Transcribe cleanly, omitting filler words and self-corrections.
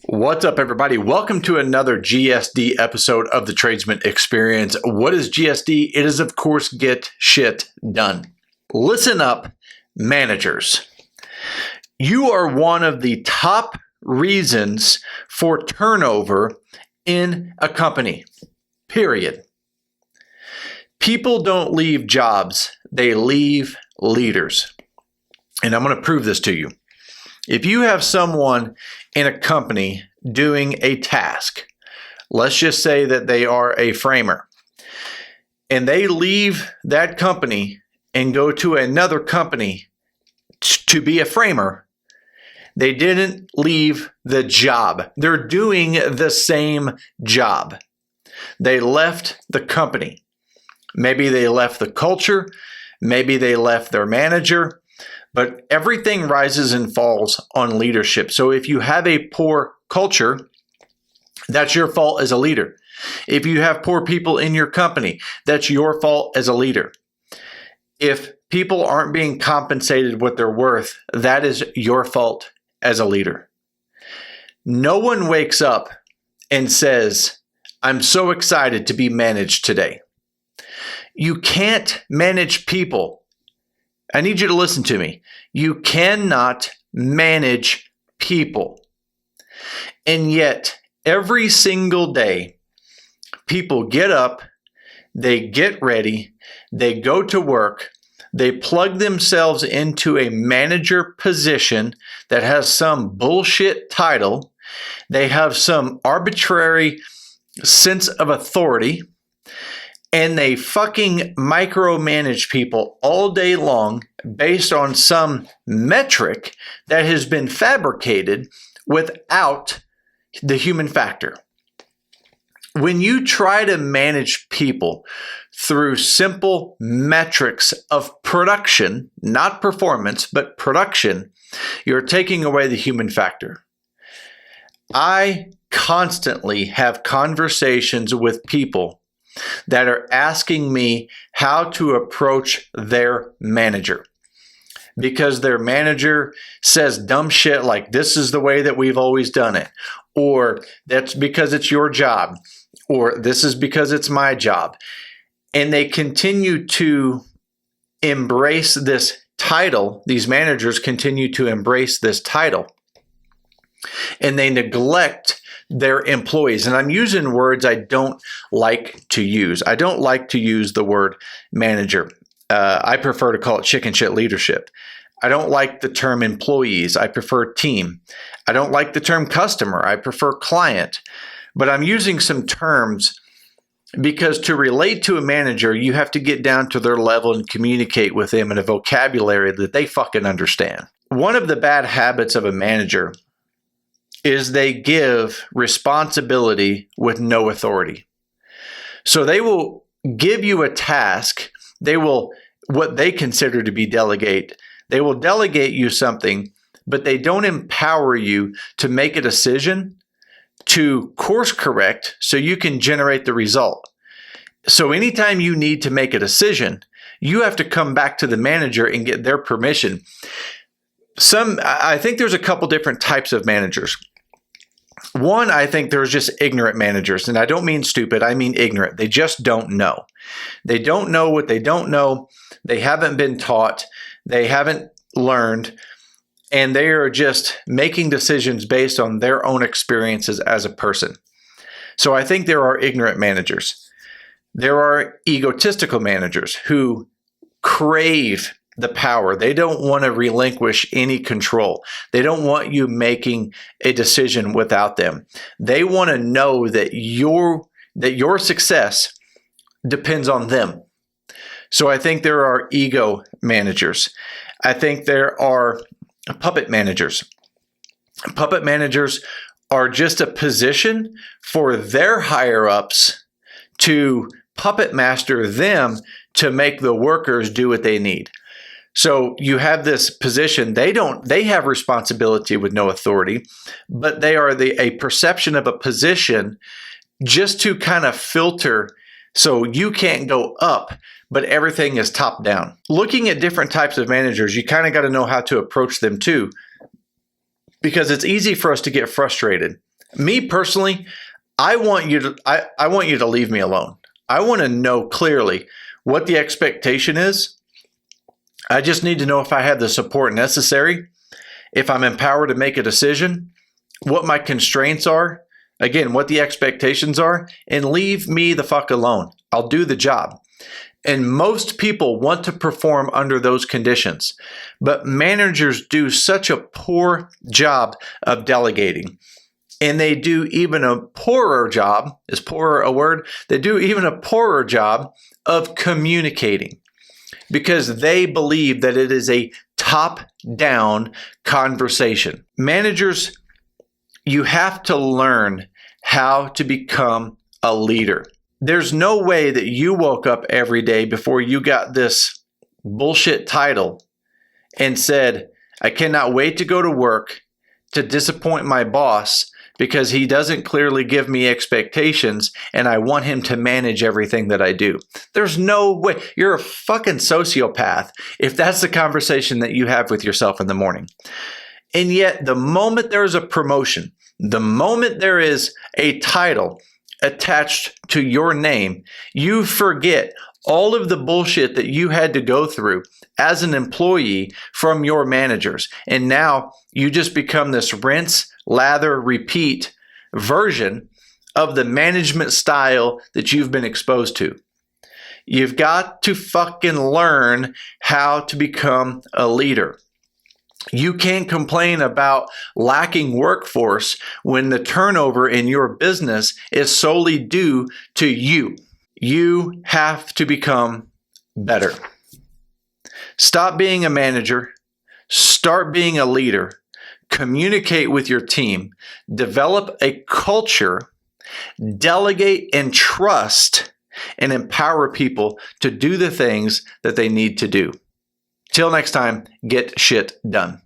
What's up, everybody? Welcome to another GSD episode of the Tradesman Experience. What is GSD? It is, of course, get shit done. Listen up, managers. You are one of the top reasons for turnover in a company, period. People don't leave jobs, they leave leaders. And I'm going to prove this to you. If you have someone in a company doing a task, let's just say that they are a framer, and they leave that company and go to another company to be a framer, they didn't leave the job. They're doing the same job. They left the company. Maybe they left the culture. Maybe they left their manager. But everything rises and falls on leadership. So if you have a poor culture, that's your fault as a leader. If you have poor people in your company, that's your fault as a leader. If people aren't being compensated what they're worth, that is your fault as a leader. No one wakes up and says, I'm so excited to be managed today. You can't manage people. I need you to listen to me. You cannot manage people. And yet, every single day, people get up, they get ready, they go to work, they plug themselves into a manager position that has some bullshit title, they have some arbitrary sense of authority, and they fucking micromanage people all day long based on some metric that has been fabricated without the human factor. When you try to manage people through simple metrics of production, not performance, but production, you're taking away the human factor. I constantly have conversations with people that are asking me how to approach their manager because their manager says dumb shit like this is the way that we've always done it, or that's because it's your job, or this is because it's my job. And they continue to embrace this title. These managers continue to embrace this title, and they neglect their employees. And I'm using words I don't like to use. I don't like to use the word manager. I prefer to call it chicken shit leadership. I don't like the term employees. I prefer team. I don't like the term customer. I prefer client. But I'm using some terms because to relate to a manager, you have to get down to their level and communicate with them in a vocabulary that they fucking understand. One of the bad habits of a manager is they give responsibility with no authority. So they will give you a task. They will, what they consider to be delegate, they will delegate you something, but they don't empower you to make a decision, to course correct so you can generate the result. So anytime you need to make a decision, you have to come back to the manager and get their permission. I think there's a couple different types of managers. One, I think there's just ignorant managers, and I don't mean stupid, I mean ignorant. They just don't know. They don't know what they don't know. They haven't been taught. They haven't learned, and they are just making decisions based on their own experiences as a person. So I think there are ignorant managers. There are egotistical managers who crave the power. They don't want to relinquish any control. They don't want you making a decision without them. They want to know that your success depends on them. So I think there are ego managers. I think there are puppet managers. Puppet managers are just a position for their higher ups to puppet master them to make the workers do what they need. So you have this position, they have responsibility with no authority, but they are a perception of a position just to kind of filter so you can't go up, but everything is top down. Looking at different types of managers, you kind of got to know how to approach them too, because it's easy for us to get frustrated. Me personally, I want you to leave me alone. I want to know clearly what the expectation is. I just need to know if I have the support necessary, if I'm empowered to make a decision, what my constraints are, again, what the expectations are, and leave me the fuck alone. I'll do the job. And most people want to perform under those conditions, but managers do such a poor job of delegating. And they do even a poorer job, is poorer a word? They do even a poorer job of communicating because they believe that it is a top-down conversation. Managers, you have to learn how to become a leader. There's no way that you woke up every day before you got this bullshit title and said, I cannot wait to go to work to disappoint my boss because he doesn't clearly give me expectations and I want him to manage everything that I do. There's no way. You're a fucking sociopath if that's the conversation that you have with yourself in the morning. And yet, the moment there is a promotion, the moment there is a title attached to your name, you forget all of the bullshit that you had to go through as an employee from your managers. And now you just become this rinse, lather, repeat version of the management style that you've been exposed to. You've got to fucking learn how to become a leader. You can't complain about lacking workforce when the turnover in your business is solely due to you. You have to become better. Stop being a manager. Start being a leader. Communicate with your team. Develop a culture. Delegate and trust and empower people to do the things that they need to do. Till next time, get shit done.